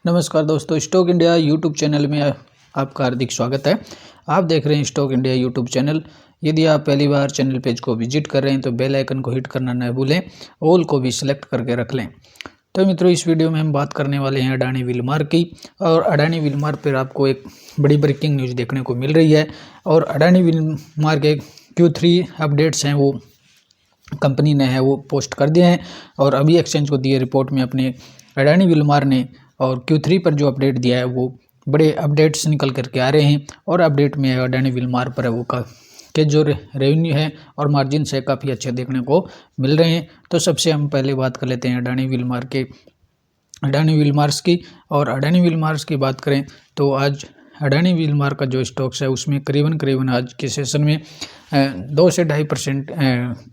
नमस्कार दोस्तों, stock India YouTube channel में आपका हार्दिक स्वागत है। आप देख रहे हैं स्टॉक इंडिया यूट्यूब चैनल। यदि आप पहली बार चैनल पेज को विजिट कर रहे हैं तो बेल आइकन को हिट करना न भूलें, ऑल को भी सिलेक्ट करके रख लें। तो मित्रों, इस वीडियो में हम बात करने वाले हैं अडानी विलमार की। और अडानी विलमार पर आपको एक बड़ी ब्रेकिंग न्यूज़ देखने को मिल रही है। और अडानी विलमार के Q3 अपडेट्स हैं वो कंपनी ने है वो पोस्ट कर दिए हैं। और अभी एक्सचेंज को दिए रिपोर्ट में अपने अडानी विलमार ने और Q3 पर जो अपडेट दिया है वो बड़े अपडेट्स निकल करके आ रहे हैं। और अपडेट में अडानी विलमार पर वो के जो रेवेन्यू है और मार्जिन है काफ़ी अच्छे देखने को मिल रहे हैं। तो सबसे हम पहले बात कर लेते हैं अडानी विलमार्स की। और अडानी विलमार्स की बात करें तो आज अडानी विलमार का जो स्टॉक्स है उसमें करीबन आज के सेशन में 2 से 2.5%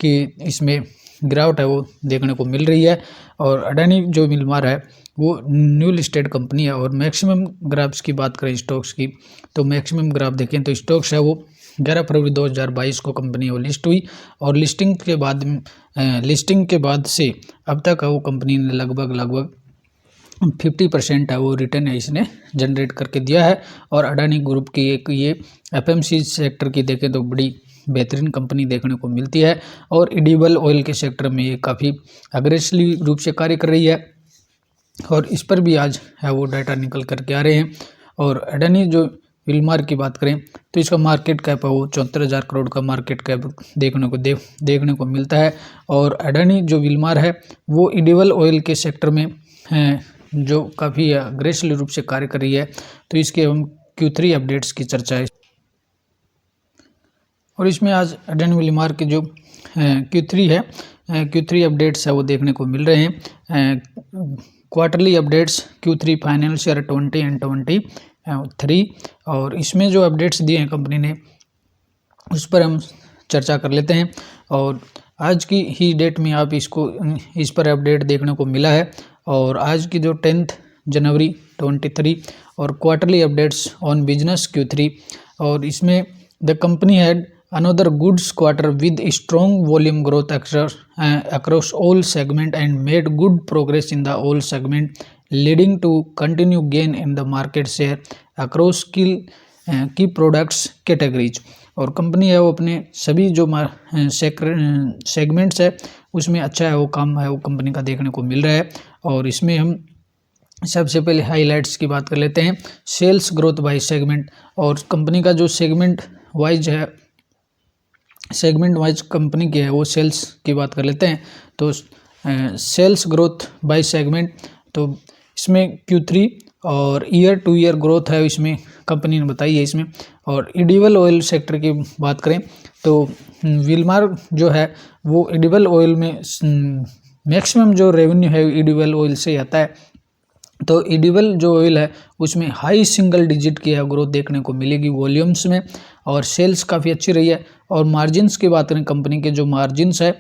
की इसमें गिरावट है वो देखने को मिल रही है। और अडानी जो विलमार है वो न्यू लिस्टेड कंपनी है। और मैक्सिमम ग्राफ्स की बात करें स्टॉक्स की तो मैक्सिमम ग्राफ देखें तो स्टॉक्स है वो 11 फरवरी 2022 को कंपनी वो लिस्ट हुई। और लिस्टिंग के बाद से अब तक वो कंपनी ने लगभग 50% है वो रिटर्न है इसने जनरेट करके दिया है। और अडानी ग्रुप की एक ये FMCG सेक्टर की देखें तो बड़ी बेहतरीन कंपनी देखने को मिलती है। और एडिबल ऑयल के सेक्टर में ये काफ़ी अग्रेसिवली रूप से कार्य कर रही है। और इस पर भी आज है वो डाटा निकल करके आ रहे हैं। और अडानी जो विलमार की बात करें तो इसका मार्केट कैप है वो 74,000 करोड़ का मार्केट कैप देखने को मिलता है। और अडानी जो विलमार है वो एडिबल ऑयल के सेक्टर में जो काफ़ी अग्रेसिव रूप से कार्य कर रही है। तो इसके हम Q3 अपडेट्स की चर्चा है। और इसमें आज अडानी विलमार के जो Q3 अपडेट्स है वो देखने को मिल रहे हैं। Quarterly updates Q3 financial 20 and 23। और इसमें जो अपडेट्स दिए हैं कंपनी ने उस पर हम चर्चा कर लेते हैं। और आज की ही डेट में आप इस पर अपडेट देखने को मिला है। और आज की जो 10 जनवरी 23 और quarterly updates on business Q3। और इसमें the company had another good quarter with strong volume growth across all segment and made good progress in the all segment, leading to continued gain in the market share across key products categories। और company है वो अपने सभी जो segments है उसमें अच्छा है वो काम है वो कंपनी का देखने को मिल रहा है। और इसमें हम सबसे पहले हाइलाइट्स की बात कर लेते हैं, सेल्स ग्रोथ बाय सेगमेंट। और कंपनी का जो सेगमेंट वाइज कंपनी की है वो सेल्स की बात कर लेते हैं। तो सेल्स ग्रोथ बाय सेगमेंट तो इसमें Q3 और ईयर टू ईयर ग्रोथ है इसमें कंपनी ने बताई है इसमें। और एडिबल ऑयल सेक्टर की बात करें तो विलमार जो है वो एडिबल ऑयल में मैक्सिमम जो रेवेन्यू है एडिबल ऑयल से आता है। तो एडिबल जो ऑयल है उसमें हाई सिंगल डिजिट की ग्रोथ देखने को मिलेगी वॉल्यूम्स में। और सेल्स काफ़ी अच्छी रही है। और मार्जिन्स की बात करें कंपनी के जो मार्जिन्स है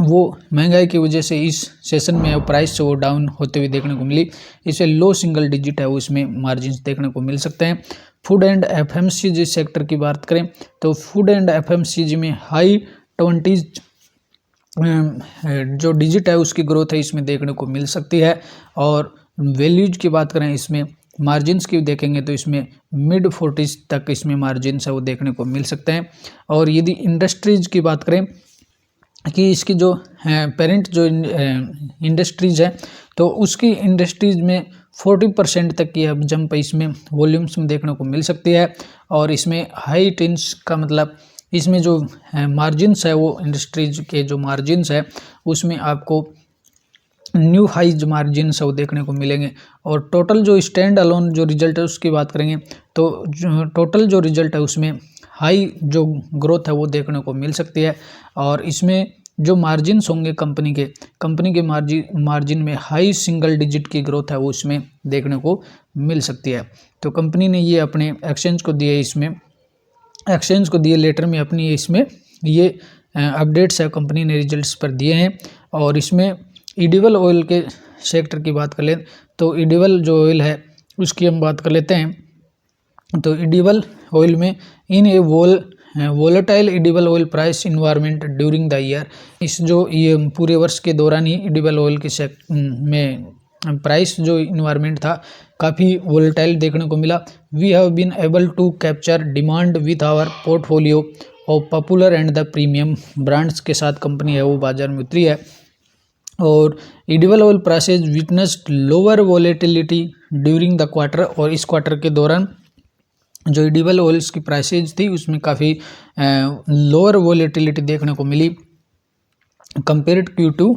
वो महंगाई की वजह से इस सेशन में प्राइस से वो डाउन होते हुए देखने को मिली। इसे लो सिंगल डिजिट है उसमें मार्जिन्स देखने को मिल सकते हैं। फूड एंड FMCG सेक्टर की बात करें तो फूड एंड FMCG में हाई 20s जो डिजिट है उसकी ग्रोथ है इसमें देखने को मिल सकती है। और वैल्यूज की बात करें इसमें मार्जिन्स की देखेंगे तो इसमें मिड 40s तक इसमें मार्जिन्स है वो देखने को मिल सकते हैं। और यदि इंडस्ट्रीज की बात करें कि इसकी जो पेरेंट जो इंडस्ट्रीज है तो उसकी इंडस्ट्रीज में 40% तक की अब जंप इसमें वॉल्यूम्स में देखने को मिल सकती है। और इसमें हाई टेंस का मतलब इसमें जो मार्जिन्स है वो इंडस्ट्रीज के जो मार्जिन्स है उसमें आपको न्यू हाई मार्जिन्स है वो देखने को मिलेंगे। और टोटल जो स्टैंड अलोन जो रिजल्ट है उसकी बात करेंगे तो टोटल जो रिजल्ट है उसमें हाई जो ग्रोथ है वो देखने को मिल सकती है। और इसमें जो मार्जिन्स होंगे कंपनी के मार्जिन में हाई सिंगल डिजिट की ग्रोथ है वो उसमें देखने को मिल सकती है। तो कंपनी ने ये अपने एक्सचेंज को दिए लेटर में अपनी इसमें ये अपडेट्स है कंपनी ने रिजल्ट्स पर दिए हैं। और इसमें एडिबल ऑयल के सेक्टर की बात कर ले तो एडिबल जो ऑयल है उसकी हम बात कर लेते हैं। तो एडिबल ऑयल में in a volatile edible oil price environment during the year, इस जो ये पूरे वर्ष के दौरान ही एडिबल ऑयल के में प्राइस जो इन्वायरमेंट था काफ़ी वोलेटाइल देखने को मिला। We have been able to capture demand with our portfolio और popular and the premium brands के साथ कंपनी है वो बाजार में उतरी है। और edible oil prices witnessed lower volatility during the quarter, और इस क्वार्टर के दौरान जो एडिबल ऑयल्स की प्राइसेज थी उसमें काफ़ी लोअर वोलेटिलिटी देखने को मिली कंपेयर्ड Q2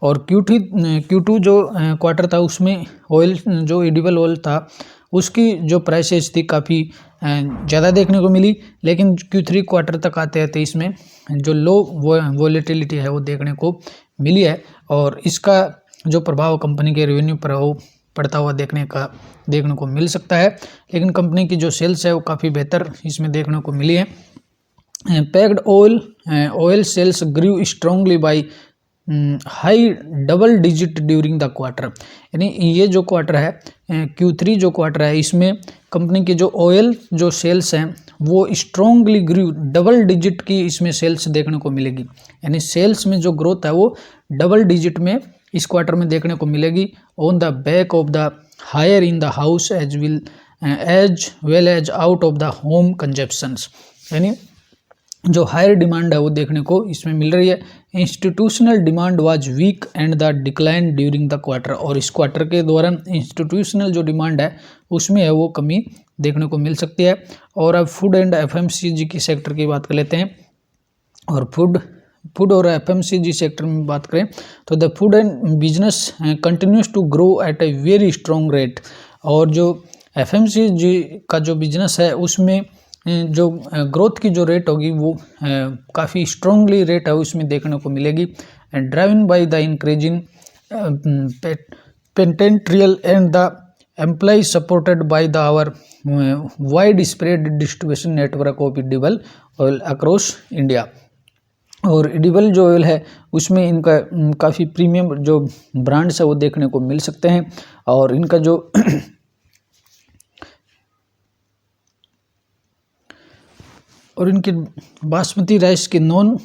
और Q2 जो क्वार्टर था उसमें ऑयल जो एडिबल ऑयल था उसकी जो प्राइसेस थी काफ़ी ज़्यादा देखने को मिली, लेकिन Q3 क्वार्टर तक आते आते इसमें जो लो वोलेटिलिटी है वो देखने को मिली है, और इसका जो प्रभाव कंपनी के रेवेन्यू पर वो पड़ता हुआ देखने को मिल सकता है। लेकिन कंपनी की जो सेल्स है वो काफ़ी बेहतर इसमें देखने को मिली है। Packed oil sales grew strongly by high double digit during the quarter, यानी ये जो क्वार्टर है Q3 जो क्वार्टर है इसमें कंपनी की जो ऑयल जो सेल्स हैं वो स्ट्रांगली ग्रू, डबल डिजिट की इसमें सेल्स देखने को मिलेगी, यानी सेल्स में जो ग्रोथ है वो डबल डिजिट में इस क्वार्टर में देखने को मिलेगी on the back of the higher in the house as well as out of the home consumptions, यानी जो हायर डिमांड है वो देखने को इसमें मिल रही है। Institutional demand was weak and the decline during the quarter, और इस क्वार्टर के दौरान इंस्टीट्यूशनल जो डिमांड है उसमें है वो कमी देखने को मिल सकती है। और अब फूड एंड FMCG की सेक्टर की बात कर लेते हैं, और फूड और FMCG सेक्टर में बात करें तो the food and business continues to grow at a very strong rate, और जो FMCG का जो बिजनेस है उसमें जो ग्रोथ की जो रेट होगी वो काफ़ी स्ट्रॉन्गली रेट है उसमें देखने को मिलेगी, driven by the increasing patent and the employ supported by the our wide spread distribution network of edible oil across India. और एडिबल जो ऑयल है उसमें इनका काफ़ी प्रीमियम जो ब्रांड्स है वो देखने को मिल सकते हैं, और इनका जो और इनके बासमती राइस के नॉन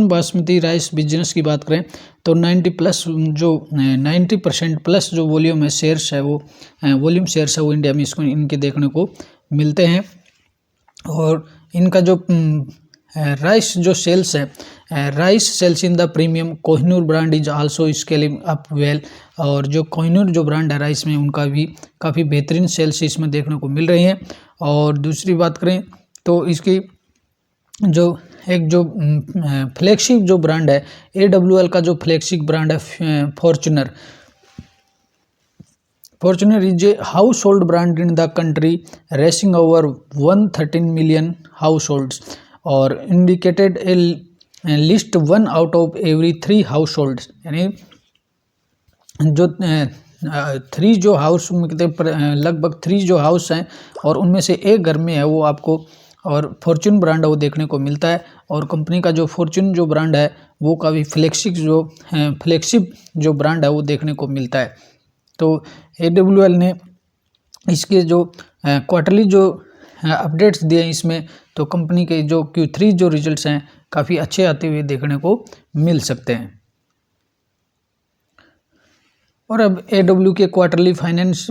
बासमती राइस बिजनेस की बात करें तो 90% प्लस जो वॉल्यूम है शेयर्स है वो इंडिया में इसको इनके देखने को मिलते हैं। और इनका जो राइस जो सेल्स है, rice sales in the premium Kohinoor brand is also scaling up well, और जो कोहिनूर जो ब्रांड है राइस में उनका भी काफ़ी बेहतरीन सेल्स इसमें देखने को मिल रही हैं। और दूसरी बात करें तो इसकी जो एक जो फ्लैगशिप जो ब्रांड है AWL का जो फ्लैगशिप ब्रांड है Fortune is a household brand in the country reaching over 113 million households, और indicated at 1 out of every 3 households, यानी जो 3 जो हाउस लगभग 3 जो हाउस हैं और उनमें से एक घर में है वो आपको और फॉर्च्यून ब्रांड है वो देखने को मिलता है। और कंपनी का जो फॉर्च्यून जो ब्रांड है वो काफ़ी फ्लैगशिप जो ब्रांड है वो देखने को मिलता है। तो AWL ने इसके जो क्वार्टरली जो अपडेट्स दिए हैं इसमें तो कंपनी के जो Q3 जो रिजल्ट्स हैं काफ़ी अच्छे आते हुए देखने को मिल सकते हैं। और अब AW के क्वार्टरली फाइनेंस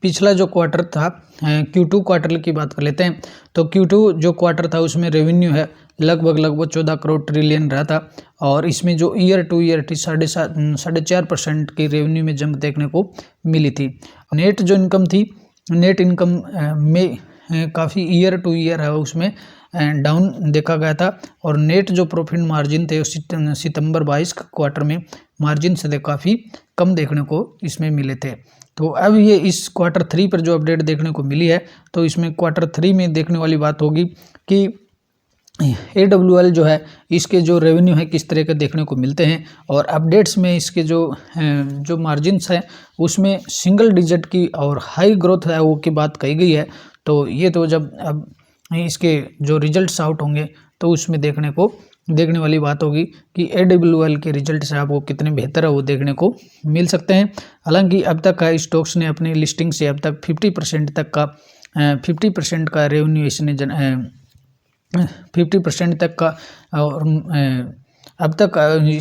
पिछला जो क्वार्टर था Q2 क्वार्टर की बात कर लेते हैं। तो Q2 जो क्वार्टर था उसमें रेवेन्यू है लगभग 14 करोड़ ट्रिलियन रहा था, और इसमें जो ईयर टू ईयर 4.5% की रेवेन्यू में जंप देखने को मिली थी। नेट जो इनकम थी, नेट इनकम में काफ़ी ईयर टू ईयर है उसमें डाउन देखा गया था, और नेट जो प्रॉफिट मार्जिन थे सितंबर 22 क्वार्टर में मार्जिन से काफ़ी कम देखने को इसमें मिले थे। तो अब ये इस क्वार्टर 3 पर जो अपडेट देखने को मिली है तो इसमें क्वार्टर 3 में देखने वाली बात होगी कि AWL जो है इसके जो रेवेन्यू है किस तरह के देखने को मिलते हैं, और अपडेट्स में इसके जो मार्जिन्स हैं उसमें सिंगल डिजिट की और हाई ग्रोथ है वो की बात कही गई है। तो ये तो जब अब इसके जो रिजल्ट्स आउट होंगे तो उसमें देखने वाली बात होगी कि AWL के रिजल्ट से आपको कितने बेहतर है वो देखने को मिल सकते हैं। हालांकि अब तक का स्टॉक्स ने अपनी लिस्टिंग से अब तक 50% का रेवेन्यू इसने 50% तक का और अब तक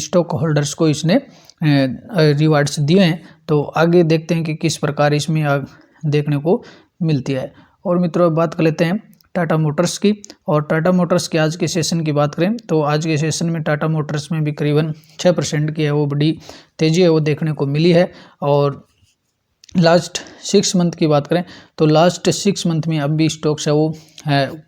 स्टॉक होल्डर्स को इसने रिवार्ड्स दिए हैं। तो आगे देखते हैं कि किस प्रकार इसमें देखने को मिलती है। और मित्रों बात कर लेते हैं टाटा मोटर्स की। और टाटा मोटर्स के आज के सेशन की बात करें तो आज के सेशन में टाटा मोटर्स में भी करीबन 6% की है वो बड़ी तेज़ी है वो देखने को मिली है। और लास्ट 6 मंथ की बात करें तो लास्ट 6 मंथ में अब भी स्टॉक्स है वो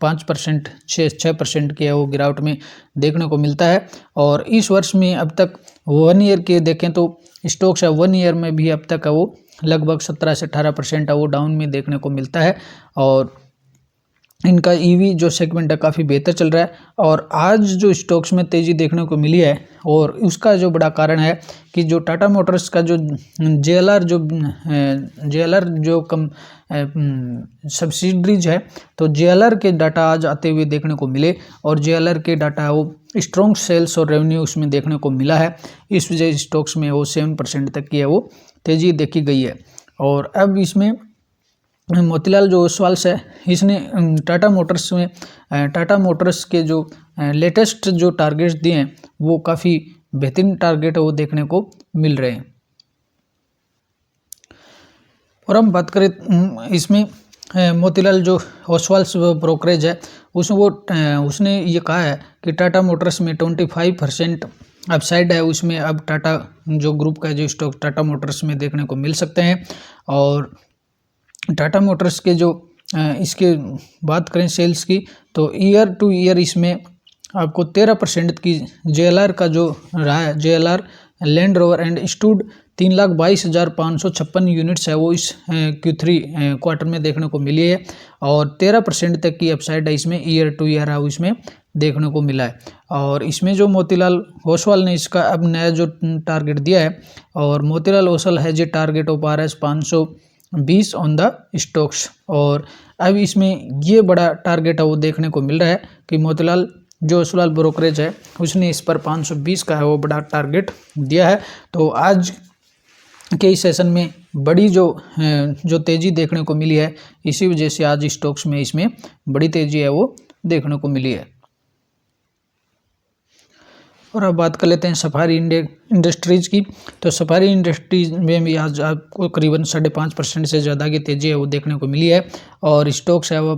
5% 6% की है वो गिरावट में देखने को मिलता है। और इस वर्ष में अब तक 1 ईयर के देखें तो स्टॉक्स है 1 ईयर में भी अब तक है वो लगभग 17 से 18% है वो डाउन में देखने को मिलता है। और इनका ईवी जो सेगमेंट है काफ़ी बेहतर चल रहा है। और आज जो स्टॉक्स में तेज़ी देखने को मिली है और उसका जो बड़ा कारण है कि जो टाटा मोटर्स का जो JLR जो कम सब्सिडरीज है तो JLR के डाटा आज आते हुए देखने को मिले। और JLR के डाटा वो स्ट्रॉन्ग सेल्स और रेवेन्यू उसमें देखने को मिला है। इस वजह स्टॉक्स में वो 7% तक की है वो तेज़ी देखी गई है। और अब इसमें मोतीलाल जो ओसवाल है इसने टाटा मोटर्स के जो लेटेस्ट जो टारगेट्स दिए हैं वो काफ़ी बेहतरीन टारगेट वो देखने को मिल रहे हैं। और हम बात करें इसमें मोतीलाल जो ओसवाल ब्रोकरेज है उसने ये कहा है कि टाटा मोटर्स में 25% अपसाइड है। उसमें अब टाटा जो ग्रुप का जो स्टॉक टाटा मोटर्स में देखने को मिल सकते हैं। और टाटा मोटर्स के जो इसके बात करें सेल्स की तो ईयर टू ईयर इसमें आपको 13% की JLR का जो रहा है JLR land rover and stood 3,22,556 units है वो इस Q3 क्वार्टर में देखने को मिली है। और 13% तक की अपसाइड है इसमें ईयर टू ईयर है इसमें देखने को मिला है। और इसमें जो मोतीलाल ओसवाल ने इसका अब नया जो टारगेट दिया है और मोतीलाल ओसवाल है जो target of RS 520 on the stocks. और अब इसमें ये बड़ा टारगेट है वो देखने को मिल रहा है कि मोतीलाल जो ओसवाल ब्रोकरेज है उसने इस पर 520 का है वो बड़ा टारगेट दिया है। तो आज के इस सेशन में बड़ी जो तेज़ी देखने को मिली है इसी वजह से आज स्टॉक्स में इसमें बड़ी तेज़ी है वो देखने को मिली है। और अब बात कर लेते हैं सफारी इंडस्ट्रीज़ की। तो सफारी इंडस्ट्रीज में भी आज आपको करीबन 5.5% से ज़्यादा की तेज़ी है वो देखने को मिली है। और स्टॉक्स है वो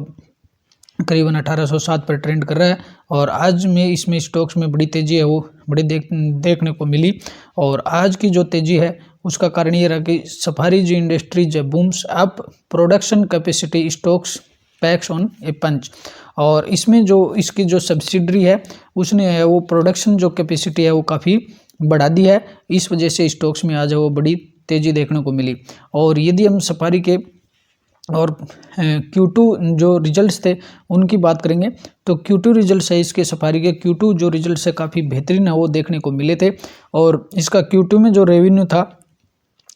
करीबन 1807 पर ट्रेंड कर रहा है। और आज में इसमें स्टॉक्स में बड़ी तेज़ी है वो बड़ी देखने को मिली। और आज की जो तेज़ी है उसका कारण ये रहा कि सफारी जो इंडस्ट्रीज है booms up production capacity stocks packs on a punch. और इसमें जो इसकी जो सब्सिडरी है उसने है वो प्रोडक्शन जो कैपेसिटी है वो काफ़ी बढ़ा दी है। इस वजह से स्टॉक्स में आज वो बड़ी तेज़ी देखने को मिली। और यदि हम सफारी के और Q2 जो रिजल्ट्स थे उनकी बात करेंगे तो Q2 रिजल्ट्स है इसके सफारी के Q2 जो रिजल्ट्स है काफ़ी बेहतरीन है वो देखने को मिले थे। और इसका Q2 में जो रेवेन्यू था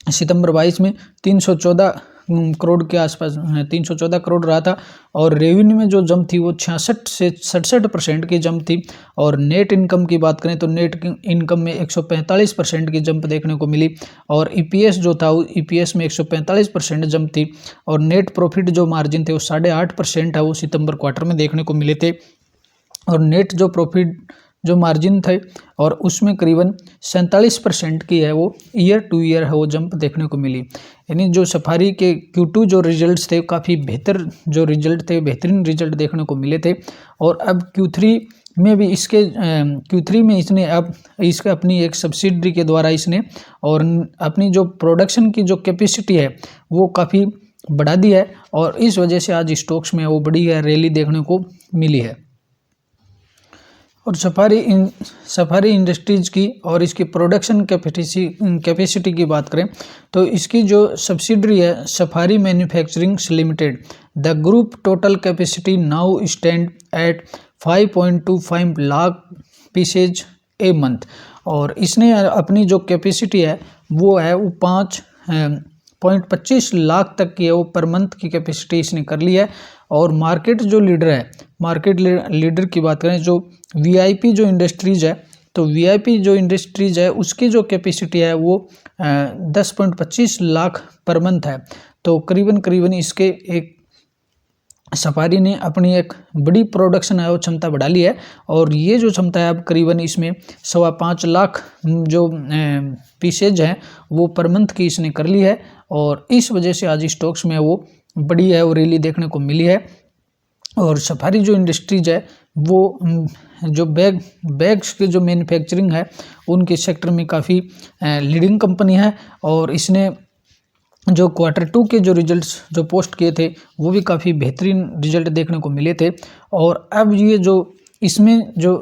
सितंबर 22 में 314 करोड़ के आसपास 314 करोड़ रहा था। और रेवेन्यू में जो जंप थी वो 66 से 67% की जंप थी। और नेट इनकम की बात करें तो नेट इनकम में 145% की जंप देखने को मिली। और EPS जो था EPS में 145% जंप थी। और नेट प्रॉफिट जो मार्जिन थे वो 8.5% है वो सितंबर क्वार्टर में देखने को मिले थे। और नेट जो प्रॉफिट जो मार्जिन थे और उसमें करीबन 47% की है वो ईयर टू ईयर है वो जंप देखने को मिली। यानी जो सफारी के Q2 जो रिजल्ट्स थे काफ़ी बेहतर जो रिजल्ट थे बेहतरीन रिजल्ट देखने को मिले थे। और अब Q3 में भी इसके Q3 में इसने अब इसका अपनी एक सब्सिडरी के द्वारा इसने और अपनी जो प्रोडक्शन की जो कैपेसिटी है वो काफ़ी बढ़ा दी है। और इस वजह से आज स्टॉक्स में वो बड़ी रैली देखने को मिली है। और सफारी इंडस्ट्रीज़ की और इसकी प्रोडक्शन कैपेसिटी की बात करें तो इसकी जो सब्सिडरी है Safari manufacturings limited the group total capacity now stand at 5.25 lakh pieces a month. और इसने अपनी जो कैपेसिटी है वो 5.25 लाख तक की है वो पर मंथ की कैपेसिटी इसने कर ली है। और मार्केट जो लीडर है मार्केट लीडर की बात करें जो VIP जो इंडस्ट्रीज़ है तो VIP जो इंडस्ट्रीज़ है उसकी जो कैपेसिटी है वो 10.25 लाख पर मंथ है। तो करीबन इसके एक सफारी ने अपनी एक बड़ी प्रोडक्शन है वो क्षमता बढ़ा ली है और ये जो क्षमता है अब करीबन इसमें 5.25 लाख जो पीसेज हैं वो पर मंथ की इसने कर ली है और इस वजह से आज स्टॉक्स में वो बड़ी है और रैली देखने को मिली है। और सफारी जो इंडस्ट्रीज है वो जो बैग्स के जो मैन्युफैक्चरिंग है उनके सेक्टर में काफ़ी लीडिंग कंपनी है और इसने जो Q2 के जो रिजल्ट्स जो पोस्ट किए थे वो भी काफ़ी बेहतरीन रिजल्ट देखने को मिले थे। और अब ये जो इसमें जो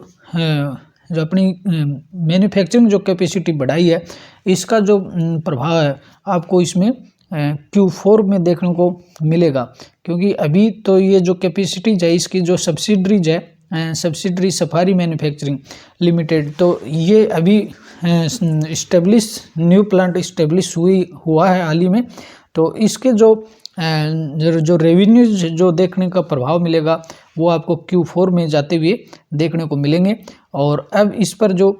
अपनी मैन्युफैक्चरिंग जो कैपेसिटी बढ़ाई है इसका जो प्रभाव है आपको इसमें Q4 में देखने को मिलेगा, क्योंकि अभी तो ये जो कैपेसिटीज है इसकी जो सब्सिडरीज है सब्सिडरी सफारी मैन्युफैक्चरिंग लिमिटेड, तो ये अभी इस्टेब्लिश न्यू प्लांट इस्टेब्लिश हुआ है हाल ही में। तो इसके जो रेवेन्यूज जो देखने का प्रभाव मिलेगा वो आपको Q4 में जाते हुए देखने को मिलेंगे। और अब इस पर जो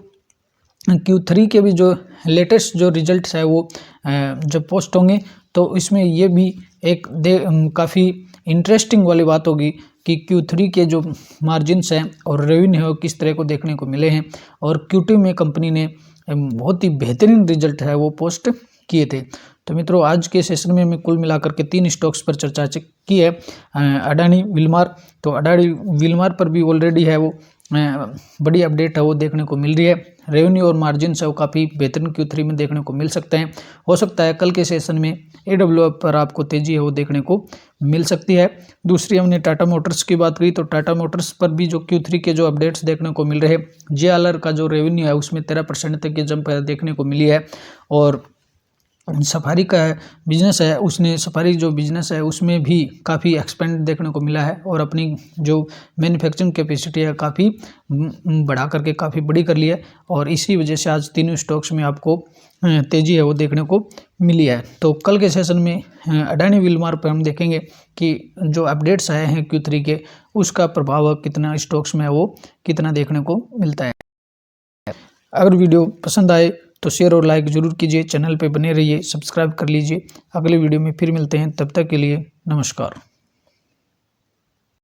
Q3 के भी जो लेटेस्ट जो रिजल्ट्स है वो जब पोस्ट होंगे तो इसमें ये भी एक काफ़ी इंटरेस्टिंग वाली बात होगी कि Q3 के जो मार्जिन्स हैं और रेवेन्यू है किस तरह को देखने को मिले हैं। और Q2 में कंपनी ने बहुत ही बेहतरीन रिजल्ट है वो पोस्ट किए थे। तो मित्रों आज के सेशन में हमें कुल मिलाकर के 3 स्टॉक्स पर चर्चा की है। अडानी विलमार, तो अडानी विलमार पर भी ऑलरेडी है वो बड़ी अपडेट है वो देखने को मिल रही है। रेवेन्यू और मार्जिन है वो काफ़ी बेहतरीन Q3 में देखने को मिल सकते हैं। हो सकता है कल के सेशन में AWS पर आपको तेज़ी है वो देखने को मिल सकती है। दूसरी हमने टाटा मोटर्स की बात की, तो टाटा मोटर्स पर भी जो Q3 के जो अपडेट्स देखने को मिल रहे हैं, JLR का जो रेवेन्यू है उसमें 13% तक की जंप देखने को मिली है। और सफारी का बिजनेस है उसने सफारी जो बिजनेस है उसमें भी काफ़ी एक्सपेंड देखने को मिला है और अपनी जो मैन्युफैक्चरिंग कैपेसिटी है काफ़ी बढ़ा करके काफ़ी बड़ी कर ली है। और इसी वजह से आज तीनों स्टॉक्स में आपको तेज़ी है वो देखने को मिली है। तो कल के सेशन में अडानी विलमार पर हम देखेंगे कि जो अपडेट्स आए हैं Q3 के उसका प्रभाव कितना स्टॉक्स में है वो कितना देखने को मिलता है। अगर वीडियो पसंद आए तो शेयर और लाइक जरूर कीजिए, चैनल पे बने रहिए, सब्सक्राइब कर लीजिए। अगले वीडियो में फिर मिलते हैं, तब तक के लिए नमस्कार।